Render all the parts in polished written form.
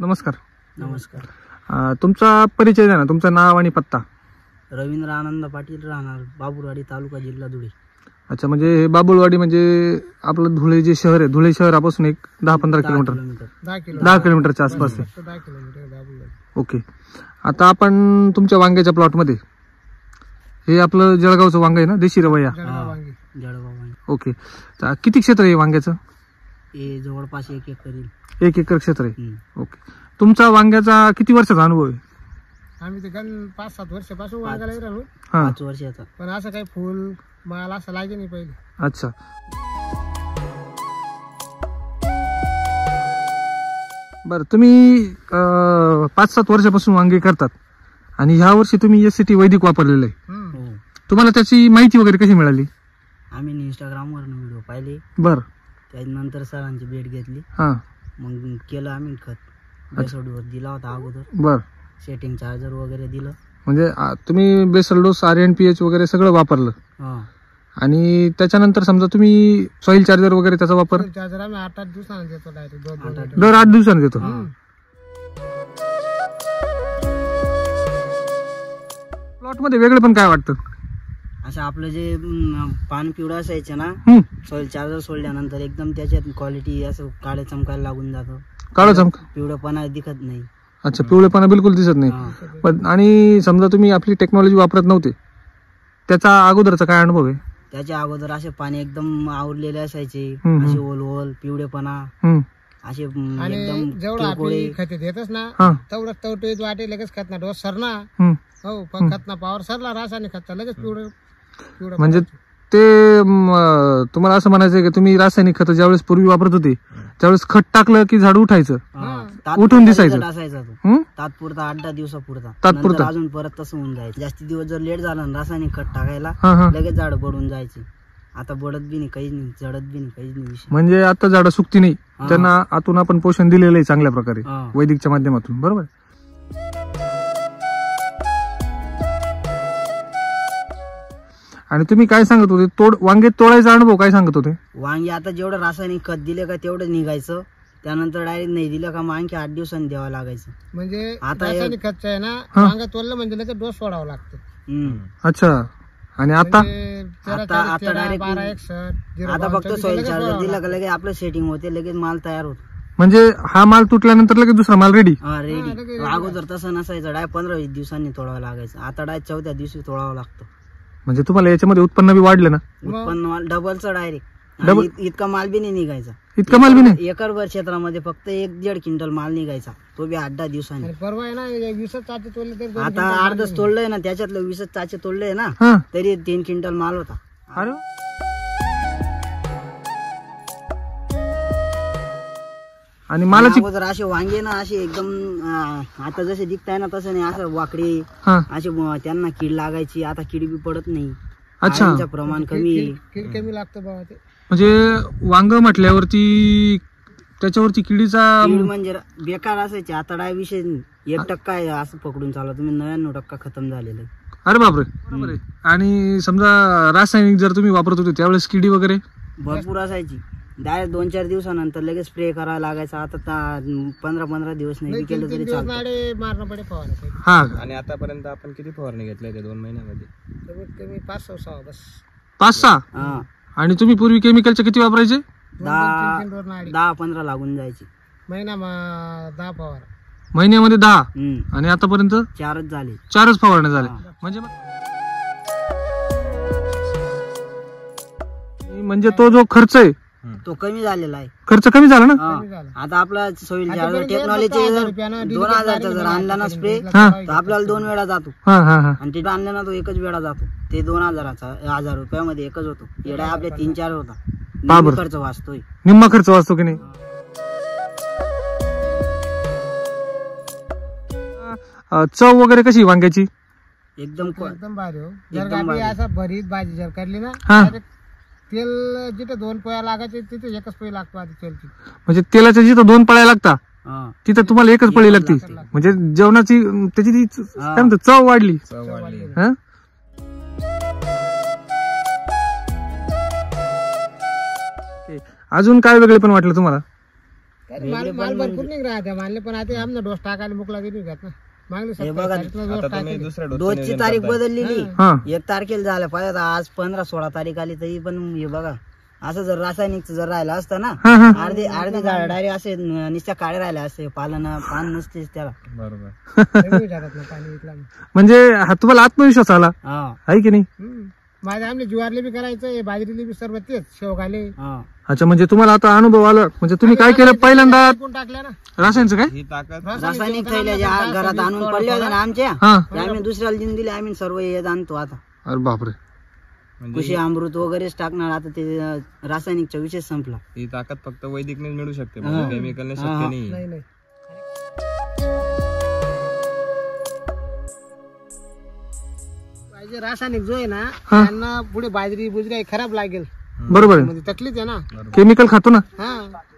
नमस्कार. नमस्कार. तुमचा परिचय द्या ना, तुमचं नाव आणि पत्ता. रवींद्र आनंद पाटील, राहणार बाबुरवाडी, तालुका जिल्हा धुळे. अच्छा, म्हणजे हे बाबुलवाडी म्हणजे आपलं धुळे जे शहर आहे, धुळे शहरापासून एक 10-15 किलोमीटर, 10 किलोमीटरच्या आसपास आहे. 10 किलोमीटर. ओके. आता आपण तुमच्या वांग्याच्या प्लॉटमध्ये, हे आपलं जळगावचं वांग आहे ना, देशी रवैया. जळगाव. ओके. तर किती क्षेत्र आहे वांग्याचं? हे जवळपास 1 एकर. 1 एकर क्षेत्र आहे. ओके. तुमचा वांग्याचा किती वर्षाचा अनुभव आहे? आम्ही ते 5-7 वर्षापासून वांगायला राहिलो. 5 वर्षाचा. पण असं काही फुल माल असं लागे नाही पहिले. अच्छा. बरं, तुम्ही 5-7 वर्षापासून वांगे करतात आणि ह्या वर्षी तुम्ही SCT वैदिक वापरलेलं आहे. तुम्हाला त्याची माहिती वगैरे कशी मिळाली? आम्ही इंस्टाग्रामवर व्हिडिओ पाहिले. बर. त्यानंतर सरांची भेट घेतली. हा. मग केलं आम्ही खत. बेसल डोस दिला होता अगोदर. बर. सेटिंग चार्जर वगैरे दिलं. म्हणजे तुम्ही बेसल डोस, RNPH वगैरे सगळं वापरलं. आणि त्याच्यानंतर समजा तुम्ही सॉइल चार्जर वगैरे त्याचा वापर? चार्जर आम्ही 8-8 दिवसांनी देतो. डायरेक्ट दर 8 दिवसांनी देतो. प्लॉट मध्ये वेगळं पण काय वाटतं? असं आपलं जे पान पिवळं असायचं ना, सॉइल चार्जर सोडल्यानंतर एकदम त्याच्यात क्वालिटी असं काळे चमकायला लागून जातं. काळं चमक, पिवळेपणा दिसत नाही. अच्छा, पिवळेपणा बिलकुल दिसत नाही. पण आणि समजा तुम्ही आपली टेक्नॉलॉजी वापरत नव्हते, त्याचा अगोदरचा काय अनुभव आहे? त्याच्या अगोदर असे पाणी एकदम आवरलेले असायचे, असे ओल पिवळेपणा असे आणि जेवढं आपली खते देतच ना, तेवढं तवटीत वाटे लगेच खतना डोस सरना. हो, पण खतना पावर सरला रासायनिक खत लगेच पिवळं. म्हणजे ते तुम्हाला असं म्हणायचं की तुम्ही रासायनिक खत ज्यावेळेस पूर्वी वापरत होते त्यावेळेस खत टाकलं की झाड उठायचं, उठून दिसायचं. तात्पुरता 8-10 दिवसापुरता अजून परत तसं होऊन जायचं. जास्ती दिवस जर लेट झाला ना रासायनिक खत टाकायला, लगेच झाड बडून जायचे. आता बडत बी नाही, काहीच नाही, जडत बी नाही, काहीच नाही. म्हणजे आता झाडं सुकती नाही, त्यांना आतून आपण पोषण दिलेलं आहे चांगल्या प्रकारे वैदिकच्या माध्यमातून. बरोबर. आणि तुम्ही काय सांगत होते, वांगे तोडायचा अनुभव काय सांगत होते? वांगे आता जेवढं रासायनिक खत दिले का तेवढं निघायचं, त्यानंतर डायरेक्ट नाही दिलं का मग आणखी 8 दिवसांनी द्यावं लागायचं. म्हणजे आता रासायनिक खत आहे ना, वांग तोडलं म्हणजे लगेच डोस सोडावं लागतं. अच्छा. आणि आता आता डायरेक्ट आता फक्त सॉइल चार्जर दिला का लगेच आपलं सेटिंग होते, लगेच माल तयार होतो. म्हणजे हा माल तुटल्यानंतर लगेच दुसरा माल रेडी? रेडी. अगोदर तसं नसायचं, डायरेक्ट 15-20 दिवसांनी तोडावं लागायचं. आता डायरेक्ट 4थ्या दिवशी तोडावं लागतं. म्हणजे तुम्हाला याच्यामध्ये उत्पन्न बी वाढलं ना? उत्पन्न डबलचं डायरेक्ट. इतका माल बी नाही निघायचा. इतका माल बी नाही? एकरभर क्षेत्रामध्ये फक्त 1-1.5 क्विंटल माल निघायचा, तो बी 8-10 दिवसांनी. परवा आहे ना 20 चाचे तोडले तर आता 8-10 तोडलंय ना, त्याच्यातलं 20 चाचे तोडलंय ना, तरी 3 क्विंटल माल होता. अरे. आणि मालाची अगोदर असे वांगे ना असे एकदम आता जसे दिखताय ना तसं नाही, असं वाकडे असे त्यांना कीड लागायची. आता कीड बी पडत नाही. अच्छा, प्रमाण कमी लागतं बाबा. ते म्हणजे वांग म्हटल्यावरती त्याच्यावरती किडीचा म्हणजे बेकार असायचे. आता डाय विषय 1% आहे असं पकडून चालला तुम्ही, 99% खतम झालेलं. अरे बापरे. बरोबर आहे. आणि समजा रासायनिक जर तुम्ही वापरत होते त्यावेळेस किडी वगैरे भरपूर असायची. डायरेक्ट 2-4 दिवसानंतर लगेच स्प्रे करायला लागायचा. आता 15-15 दिवस नाही केलं तरी चालतं. हा. आणि आतापर्यंत आपण किती फवारणी घेतल्या त्या 2 महिन्यामध्ये? कमीत कमी 5-6 बस. 5-6. आणि तुम्ही पूर्वी केमिकलचे किती वापरायचे? 10-15 लागून जायचे. महिना 10 फवार. महिन्यामध्ये 10. आणि आतापर्यंत 4च झाले. 4च फवारण्या झाल्या. म्हणजे तो जो खर्च आहे तो कमी झालेला आहे. खर्च कमी झाला ना? आता आपला सॉइल चार्जर टेक्नॉलॉजी 2000चा जर आणला ना स्प्रे, तर आपल्याला 2 वेळा जातो. आणि तिथं आणला ना तो एकच वेळा जातो. ते 1000 रुपयामध्ये एकच होतो. येडा आपले 3-4 होता. खर्च वाचतोय, निम्मा खर्च वाचतो की नाही? चव वगैरे कशी वांग्याची? एकदम भारी हो. जर असं भरीत भाजी जर करली ना, तेल जिथे 2 पोळ्या लागायचे तिथे 1च पोळी लागतो आधी तेलची. म्हणजे तेलाच्या जिथं 2 पळ्या लागतात तिथं तुम्हाला 1च पळी लागते. म्हणजे जेवणाची त्याची काय म्हणतात चव वाढली. अजून काय वेगळे पण वाटलं तुम्हाला? माल भरपूर नाही राहते मानले, पण आता आमना डोस टाकायला मुकला गेली घेत ना मागली 27 तारीखला डोस टाकली. डोसची तारीख बदललेली 1 तारखेला झालं पाहिजे, आज 15-16 तारीख आली तरी पण हे बघा असं जर रासायनिक जर राहिलं असतं ना अर्धे झाड डायरेक्ट असे नुसत्या काळे राहिले असते, पान नसतेच त्याला. म्हणजे तुम्हाला आत्मविश्वास आला आहे की नाही? माझ्या आमले ज्वारले बी करायचं, बाजरीले बी सर्व तेच शेवगाले. अच्छा, म्हणजे तुम्हाला आता अनुभव आला. म्हणजे तुम्ही काय केलं पहिल्यांदा टाकल्या ना रासायनचं काय ही ताकद रासायनिक थैल्या ज्या घरात आणून पडले होते ना आमच्या, ते आम्ही दुसऱ्याला दिन दिले. आम्ही सर्व हे आणतो आता. अरे बापरे, कृषी अमृत वगैरेच टाकणार आता. ते रासायनिकचा विषय संपला. ही ताकद फक्त वैदिकने मिळू शकते, केमिकलने शक्य नाही. रासायनिक जो आहे ना त्यांना पुढे बाजरी बुजरी खराब लागेल. बरोबर आहे, म्हणजे तकलीफ आहे ना. केमिकल खातो ना.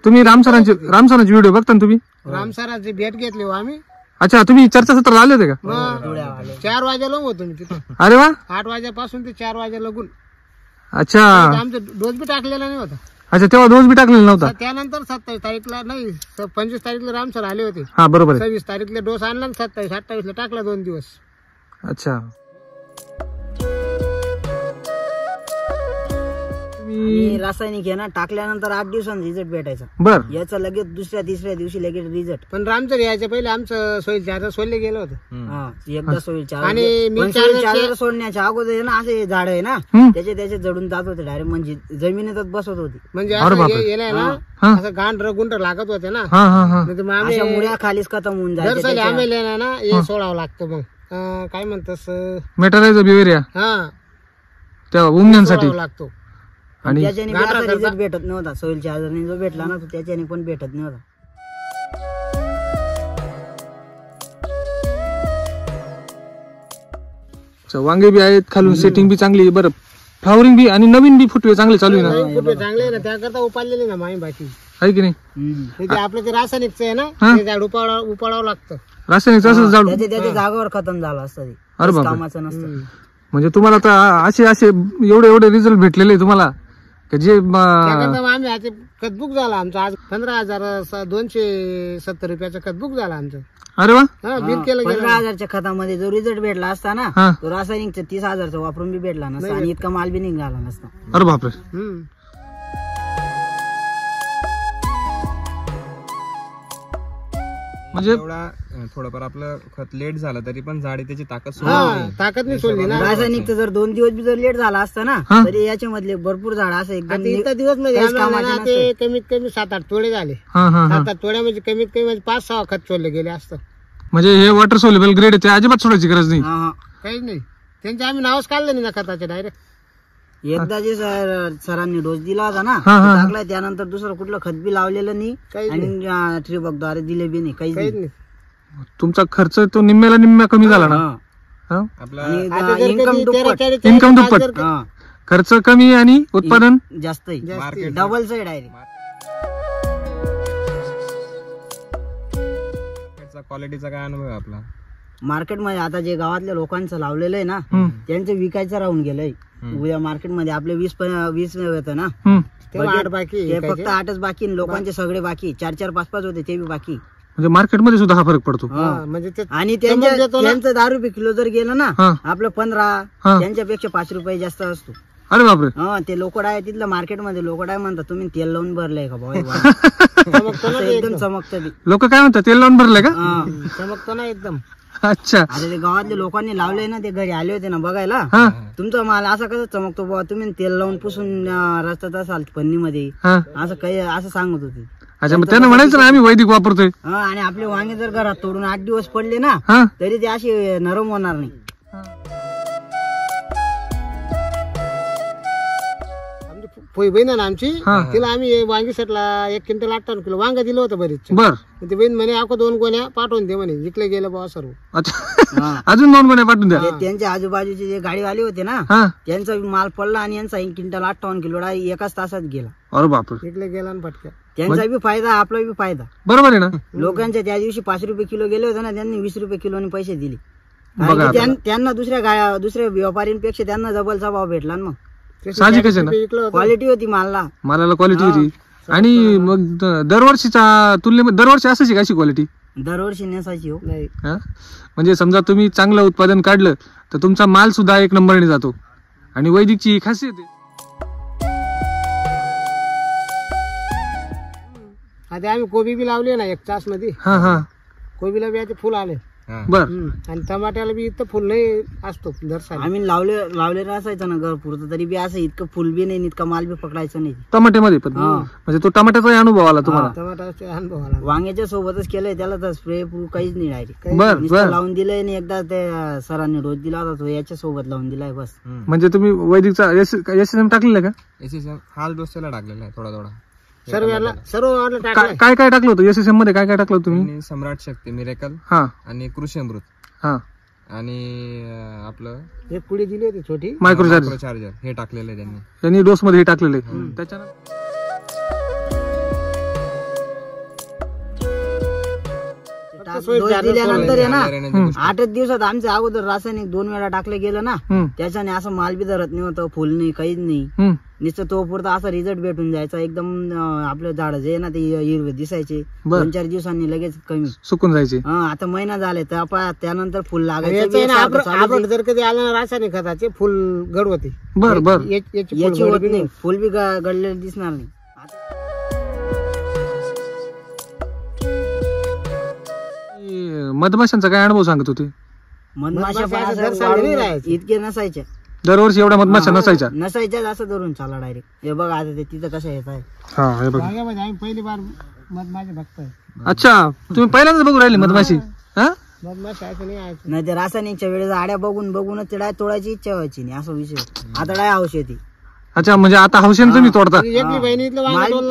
तुम्ही रामसरांचे व्हिडिओ बघता ना तुम्ही? रामसरांची भेट घेतली हो आम्ही. अच्छा, तुम्ही चर्चासत्राला आले होते का? 4 वाजेला होतो मी तिथे. अरे वा, 8 वाजेपासून ते 4 वाजे लागून. अच्छा, आमचा डोस बी टाकलेला नाही होता. अच्छा, तेव्हा डोस बी टाकलेला नव्हता. त्यानंतर 27 तारीखला नाही 25 तारीखला रामसर आले होते. हा बरोबर आहे. 26 तारीखला डोस आणला, 27-28 ला टाकला 2 दिवस. अच्छा, आणि रासायनिक आहे ना टाकल्यानंतर 8 दिवसांनी रिझल्ट भेटायचा. बर, याचा लगेच दुसऱ्या-तिसऱ्या दिवशी लगेच रिझल्ट. पण रामसर यायच्या पहिले आमचं सोईल चार्जर सोडले गेलं होतं. एकदा सोईल आणि मी चार्जर सोडण्याच्या अगोदर ना असे झाड आहे ना त्याचे जडून जात होते डायरेक्ट, म्हणजे जमिनीतच बसत होती. म्हणजे गेलाय ना असं गांढर गुंड लागत होते ना. आम्ही मुळ्या खालीच खतम होऊन जायचे. आम्ही ना हे सोडावं लागतं. मग काय म्हणतस मेटालायझर बिवेरिया त्या उमण्यांसाठी लागतो. आणि त्याच्याने रिझल्ट भेटत नव्हता. सोईल चार्जरने जो भेटला ना तो त्याच्याने पण भेटत नव्हता. वांगे बी आहेत, खालून सेटिंग बी चांगली. बरं, फ्लावरिंग बी आणि नवीन बी फुटवे चांगले चालू आहे ना? फुटवे चांगले ना, त्याकरता उपाडलेले ना माही बाकी आहे की नाही? ते आपलं ते रासायनिकचं आहे ना, ते झाड उपाडावं लागतं. रासायनिक असं झाड त्याच्या जागेवर खतम झालं असतं, अरे बाबा, कामाचं नसतं. म्हणजे तुम्हाला आता असे एवढे रिझल्ट भेटलेले तुम्हाला जे आम्ही आता खतबुक झाला आमचा. आज 15,270 रुपयाचा खतबुक झाला आमचं. अरे वा, बिल केलं 15,000च्या खतामध्ये जो रिझल्ट भेटला असता ना तो रासायनिकच्या 30,000चा वापरून बी भेटला नसता आणि इतका माल बी निघाला नसता. अरे बापरे, म्हणजे एवढा थोडंफार आपलं खत लेट झालं तरी पण झाडे त्याची ताकद ताकद नाही सोडली ना. रासायनिकचं जर 2 दिवस बी जर लेट झाला असता ना तरी याच्यामधले भरपूर झाड असं एकदम इतका दिवस म्हणजे कमीत कमी 7-8 तोडे झाले. 7-8 तोड्या म्हणजे कमीत कमी म्हणजे 5-6 खत सोडले गेले असतं. म्हणजे हे वॉटर सोल्युबल ग्रेड आहे, अजिबात सोडायची गरज नाही. काहीच नाही. त्यांचे आम्ही नावच काढलं नाही ना खताचे डायरेक्ट. एकदा जे सरांनी डोस दिला होता ना टाकलाय, त्यानंतर दुसरं कुठलं खत बी लावलेलं नाही आणि ठिबकद्वारे दिले बी नाही, काहीच नाही. तुमचा खर्च तो निम्म्याला कमी झाला ना. इन्कम दुप्पट, खर्च कमी आणि उत्पादन जास्त, डबल साईड आहे. क्वालिटीचा काय अनुभव आहे आपला? मार्केटमध्ये आता जे गावातल्या लोकांचं लावलेलं आहे ना त्यांचं विकायचं राहून गेलंय. उद्या मार्केटमध्ये आपले 20 होतं ना, बाकी फक्त 8च बाकी. लोकांचे सगळे बाकी 4-4-5-5 होते ते बी बाकी. म्हणजे मार्केटमध्ये सुद्धा हा फरक पडतो. म्हणजे आणि त्यांचं 10 रुपये किलो जर गेलं ना आपलं 15, त्यांच्यापेक्षा 5 रुपये जास्त असतो. अरे बापरे, ते लोकड आहे तिथलं मार्केटमध्ये. लोकड आहे म्हणतात तुम्ही तेल लावून भरलंय का भाऊ? एकदम चमकतं. लोक काय म्हणतात, तेल लावून भरलंय का? चमकतो ना एकदम. अच्छा, आता ते गावातल्या लोकांनी लावलंय ना, ते घरी आले होते ना बघायला. तुमचा माल असा कसं चमकतो बाबा, तुम्ही तेल लावून पुसून रस्त्यात असाल पन्नीमध्ये असं काही असं सांगत होते. अच्छा, मग त्यांना म्हणायचं ना आम्ही वैदिक वापरतोय. आणि आपले वांगे जर घरात तोडून 8 दिवस पडले ना तरी ते असे नरम होणार नाही. बहीण आहे ना आमची, तिला आम्ही वांगी सेटला 1 क्विंटल 58 किलो वांग दिलं होतं बरीच. बर, ती बहीण म्हणे अको 2 गोण्या पाठवून दे म्हणे, जिंकले गेलं बाबा सर्व. अच्छा, अजून 2 गोण्या पाठवून द्या. त्यांच्या आजूबाजूचे जे गाडीवाले होते ना त्यांचा माल पडला आणि यांचा 1 क्विंटल 58 किलो एकाच तासात गेला. अरे बापरे, जिंकले गेला पटक्या. त्यांचा बी फायदा आपला बी फायदा. बरोबर आहे ना. लोकांच्या त्या दिवशी 5 रुपये किलो गेले होते ना, त्यांनी 20 रुपये किलोने पैसे दिले. त्यांना दुसऱ्या व्यापाऱ्यांपेक्षा त्यांना डबलचा भाव भेटला ना. मग साहजिकच आहे ना, क्वालिटी होती मालाला क्वालिटी होती. आणि मग दरवर्षीच्या तुलनेमध्ये दरवर्षी असायची कशी क्वालिटी? दरवर्षी नेसायची हो. नाही म्हणजे समजा तुम्ही चांगलं उत्पादन काढलं तर तुमचा माल सुद्धा एक नंबरने जातो आणि वैदिकची खासियत आहे. आता आम्ही कोबी बी लावली ना 1 तास मध्ये. हा हा कोबीला बी आता फुल आले बर. आणि टमाट्याला बी इतकं फुल नाही असतो दर साली. आम्ही लावलेलं असायचं ना घर पुरतं, तरी बी असं इतकं फुल बी नाही, इतका माल बी पकडायचं नाही. टमाट्यामध्ये पण म्हणजे तो टमाट्याचा अनुभव आला तुम्हाला? टमाट्याचा अनुभव आला. वांग्याच्या सोबतच केलंय त्याला, तर स्प्रे काहीच नाही डायरेक्ट बर बर. लावून दिलंय आणि एकदा ते सरांनी डोस दिला होता तो याच्या सोबत लावून दिलाय बस. म्हणजे तुम्ही वैदिकचा SSM टाकलेलं का? SSM हाल डोसेला टाकलेला आहे थोडा थोडा. सर्व काय काय टाकलं होतं SSM मध्ये? काय काय टाकलं होतं तुम्ही? आणि सम्राट शक्ती मिरेकल हा आणि कृषी अमृत हा आणि आपलं एक पुडी दिली होती छोटी मायक्रो चार्जर चार्जर हे टाकलेलं आहे त्यांनी. यांनी डोस मध्ये हे टाकलेले. त्याच्यानंतर डोस दिल्यानंतर आहे ना 8 दिवसात आमच्या अगोदर रासायनिक 2 वेळा टाकलं गेलं ना, त्याच्याने असं माल बी धरत नाही होतं, फुल नाही, काहीच नाही. नुसतं तो पुरता असा रिझल्ट भेटून जायचा एकदम. आपलं झाड जे आहे ना ते हिरवे दिसायचे, 2-4 दिवसांनी लगेच कमी सुकून जायचे. आता महिना झाले त्यानंतर फुल लागायचं. आपण जर कधी आलं ना रासायनिक खताचे फुल गड होते. बर बर. याची होत नाही, फुल बी गडलेलं दिसणार नाही. मधमाशांचा काय अनुभव सांगत होते? मधमाशा पण असं इतके नसायच्या दरवर्षी, एवढ्या मधमाशा नसायच्या असं धरून चाला डायरेक्ट. हे बघा आता ते तिथं कसं येत आहे. हा हे बघा. आम्ही पहिली बार मधमाशा बघतोय. अच्छा, तुम्ही पहिल्यांदाच बघू राहिले मधमाशी? मधमाशा असं नाही आहे. नाही ते रासायनिकच्या वेळेस आड्या बघूनच ते डाय तोडायची इच्छा व्हायची नाही, असा विषय. आता डाय औषधी. अच्छा, म्हणजे आता हौशेन तुम्ही तोडता?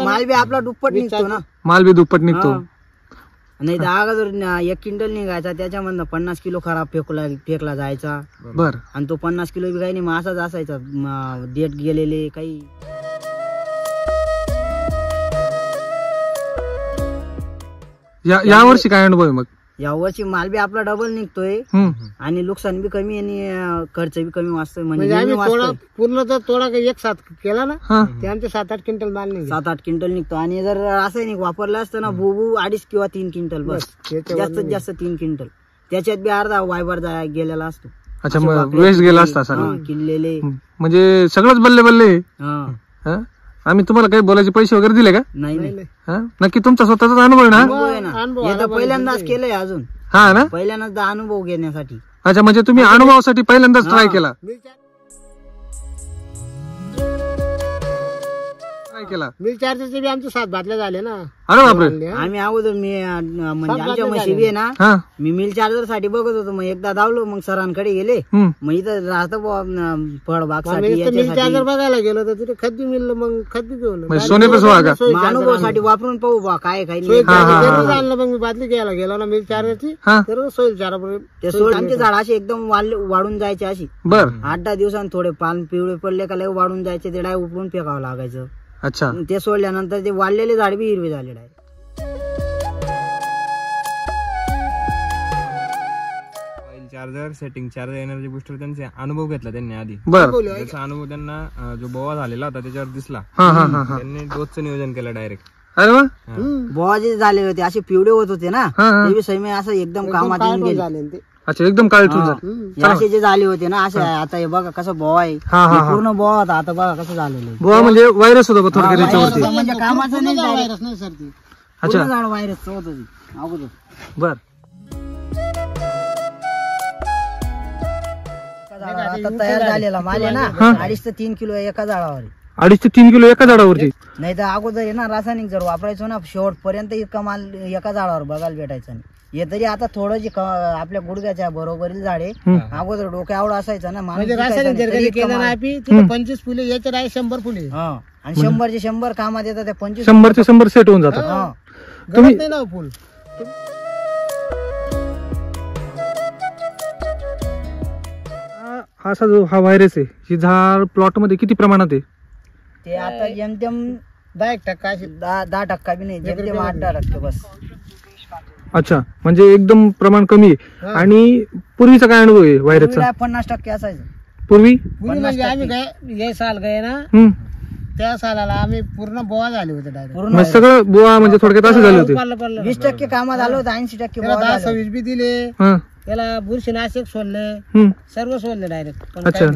माल बी आपला दुप्पट निघतो ना. माल बी दुप्पट निघतो. नाही तर अगोदर 1 क्विंटल निघायचा, त्याच्यामधनं 50 किलो खराब फेकला जायचा. बर. आणि तो 50 किलो बी काही नाही, मग असाच असायचा, डेट गेलेले काही. या वर्षी काय अनुभव आहे मग? या वर्षी माल बी आपला डबल निघतोय आणि नुकसान बी कमी आणि खर्च बी कमी वाचतोय. म्हणजे पूर्ण जर तोडा 1 सात केला ना ते आमचे 7-8 क्विंटल माल निघतो. 7-8 क्विंटल निघतो. आणि जर रासायनिक वापरलं असतं ना बुबू 2.5 किंवा 3 क्विंटल बस, जास्तीत जास्त 3 क्विंटल. त्याच्यात बी अर्धा वायबर गेलेला असतो. अच्छा, मग वेस्ट गेला असता सगळं किल्लेले, म्हणजे सगळंच बल्ले बल्ले. आम्ही तुम्हाला काही बोलायचे पैसे वगैरे दिले का? नाही. नक्की तुमचा स्वतःचा अनुभव ना? पहिल्यांदाच केलंय अजून. हा ना, पहिल्यांदाच अनुभव घेण्यासाठी. अच्छा, म्हणजे तुम्ही अनुभवासाठी पहिल्यांदाच ट्राय केला? मिल चार्जरचे बी आमचे 7 बाटल्या झाले ना. अरे बापरे. आम्ही अगोदर म्हणजे आमच्या म्हशी बी आहे ना, मी मिल चार्जर साठी बघत होतो. मग एकदा धावलो, मग सरांकडे गेले. मग इथं राहतं फळबाग साठी मिल चार्जर बघायला गेलो तर तिथे खत बी मिळलं, मग खत बी घेऊन अनुभवासाठी वापरून पाहू बा काय आणलं. मग मी बाटली घ्यायला गेलो ना मिल चार्जरची, तर सोईल चारा ते सोड आमचे झाड असे एकदम वाढून जायचे अशी. बर. 8-10 दिवसांनी थोडे पान पिवळे पडले का लगे वाढून जायचे, ते डाय उपरून फेकावं लागायचं. अच्छा, ते सोडल्यानंतर ते वाढलेले झाड बी हिरवे झाले direct. Charger, setting charger, energy booster त्यांचे अनुभव घेतला त्यांनी आधी. त्याचा अनुभव त्यांना जो बोवा झालेला होता त्याच्यावर दिसला. त्यांनी डोसचं नियोजन केलं डायरेक्ट. अरे वा. बोवा जे झाले होते असे पिवळे होत होते ना, ते बी सैमे असं एकदम कामात येऊन गेले. अच्छा, एकदम काळटून असे जे झाले होते ना असे. आता हे बघा कसं बोवा आहे, पूर्ण बोवा होता, आता बघा कसं झालेलं. बोवा म्हणजे व्हायरस होता थोडक्यात, म्हणजे कामाचं नाही सर ती. अच्छा, झाड व्हायरस होत होती अगोदर. बर. आता तयार झालेला माल आहे ना 2.5 ते 3 किलो एका झाडावर. 2.5 ते 3 किलो एका झाडावरती? नाही तर अगोदर आहे ना रासायनिक जर वापरायचो ना शेवटपर्यंत इतका माल एका झाडावर बघायला भेटायचा नाही. हे तरी आता थोडं जे आपल्या गुडघ्याच्या बरोबरील झाडे अगोदर डोक्या आवड असायचं ना. रासायनिक जर केलं ना 25 फुले याच्यात आहे 100 फुले. आणि 100चे 100 कामात येतात. ते 25 100चे 100 सेट होऊन जातात. तुम्ही नाही ना फुल. असा जो हा व्हायरस आहे, ही झाड प्लॉट मध्ये किती प्रमाणात आहे? ते आता जेमतेम 10% 10% बी नाही, जेमतेम 8-10% बस. अच्छा, म्हणजे एकदम प्रमाण कमी आहे. आणि पूर्वीचा काय अनुभव आहे व्हायरसचा? 50% असायचं पूर्वी. म्हणजे आम्ही हे साल गए ना त्या सालाला आम्ही पूर्ण बोवा झाले होते डायरेक्ट. मग सगळं बुवा म्हणजे थोडक्यात असे झाले होते. 20% कामात आलो होतं, 80% बोवा त्याला झाले. 10-20 बी दिले, हा. त्याला बुरशीनाशक सोडले, हम्म. सर्व सोडले डायरेक्ट. अच्छा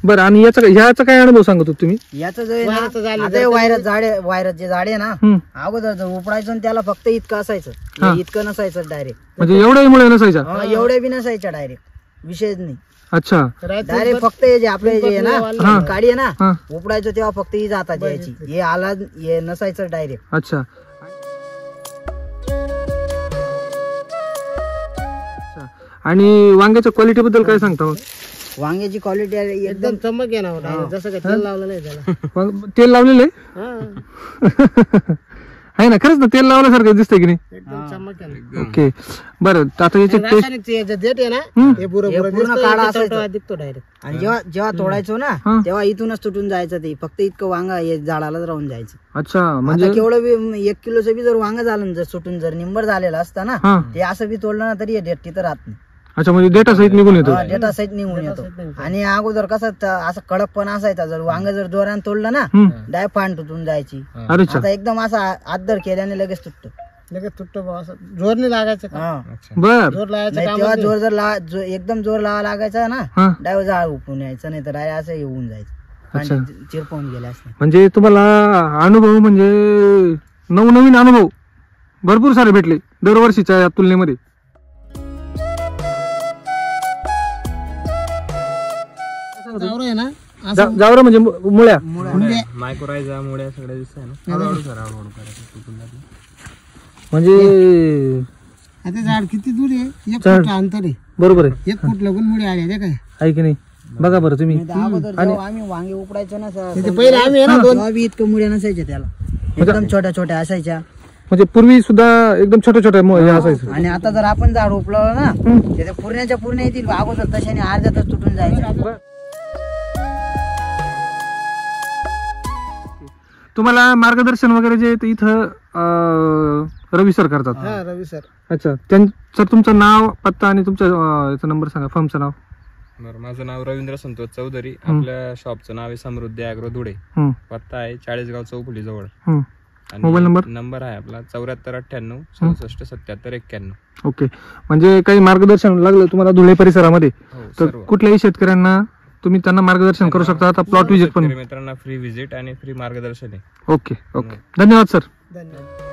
बरं. आणि ह्याचा काय अनुभव सांगत होता तुम्ही? याचं जे ना, वायरचं झालं आता हे वायरस जे झाड आहे ना, हम्म. अगोदर जर उपडायचं आणि त्याला फक्त इतकं असायचं, हा. इतकं नसायचं डायरेक्ट. म्हणजे एवढ्यामुळे नसायचा? एवढे बी नसायच्या डायरेक्ट, विषयच नाही. अच्छा. डायरेक्ट फक्त हे जे आपले जे आहे ना काडी आहे ना, हा. उपडायचं तेव्हा फक्त ही जातात यायची, हे आला हे नसायचं डायरेक्ट. अच्छा. आणि वांग्याच्या क्वालिटी बद्दल काय सांगता मग? वांग्याची क्वालिटी एकदम चमक आहे ना, जसं काही तेल लावलं नाही त्याला. तेल लावलेलं आहे? हा, आहे ना, खरंच ना, तेल लावल्यासारखं दिसतंय की नाही? एकदम चमक आहे ना. ओके बरं. आता याचे टेस्ट रासायनिकचे जे देठ आहे ना, हे पूर्ण काळा असायचं. दिसतो डायरेक्ट. आणि जेव्हा तोडायचो ना, हा. तेव्हा इथूनच तुटून जायचं, ते फक्त इतकं वांगा हे झाडालाच राहून जायचं. अच्छा. आता म्हणजे केवढं बी 1 किलोचं बी जर वांग झालं ना, जर सुटून जर निंबर झालेलं असतं ना, हा. ते असं बी तोडलं ना तरी हे डेट तिथं राहत नाही. अच्छा, म्हणजे डेटा सहित निघून येतो. डेटा साईड निघून येतो. आणि अगोदर कसं असं कडकपणा असायचा, जर वांग जर जोराने तोडलं ना, डायरेक्ट पान तुटून जायची. अरे अच्छा. आता एकदम असं आदर केल्याने लगेच तुटतो. लगेच तुटतो बा, असं जोर नाही लागायचं का? हा. बर. जोर लागायचं नाही, काम तेव्हा जोर जर एकदम जोर लावा लागायचा ना, हा. डायरेक्ट झाड उपळून यायचं, नाही तर डायरेक्ट असं येऊन जायचं, अच्छा. पाणी चिरपवून गेले असते. म्हणजे तुम्हाला अनुभव म्हणजे नवनवीन अनुभव भरपूर सारे भेटले दरवर्षीच्या या तुलनेमध्ये. जावरं आहे ना, जावरं म्हणजे मुळ्या. मायक्रोरायझा मुळे सगळ्या दिसतंय ना. हळूहळू सर, हळूहळू करायचं, चुकून जातं. म्हणजे आता झाड किती दूर आहे, 1 फूट अंतर आहे. बरोबर आहे. 1 फूट लागून मुळे आले ते काय. आहे की नाही? बघा बरं तुम्ही. अगोदर जेव्हा आम्ही वांगे उपडायचो ना, ते पहिले आम्ही आहे ना, तेव्हा बी इतकं मुळे नसायचे त्याला, एकदम छोट्या छोट्या असायच्या. म्हणजे पूर्वी सुद्धा एकदम छोट्या छोट्या हे असायचं. आणि आता जर आपण झाड उपलवलं ना, त्याच्या पूर्ण्याच्या पूर्ण येतील, अगोदर तशाने अर्ध्यातच तुटून जायचं. तुम्हाला मार्गदर्शन वगैरे जे ते इथं रवी सर करतात. हा, रवी सर. अच्छा. सर तुमचं नाव, पत्ता आणि तुमचा याचा नंबर सांगा, फर्मचं नाव. बरं, माझं नाव रवींद्र संतोष चौधरी. आपल्या शॉपचं नाव आहे समृद्धी ॲग्रो धुळे. हम्म. पत्ता आहे 40गाव चौफुली जवळ. हम्म. आणि मोबाईल नंबर? नंबर आहे आपला 7498 67 77 91. ओके. म्हणजे काही मार्गदर्शन लागलं तुम्हाला धुळे परिसरामध्ये, हो, तर सर्व. कुठल्याही शेतकऱ्यांना तुम्ही त्यांना मार्गदर्शन करू शकता. आता प्लॉट विजिट पण. शेतकरी मित्रांना फ्री व्हिजिट आणि फ्री मार्गदर्शन आहे. ओके. ओके. धन्यवाद सर. धन्यवाद.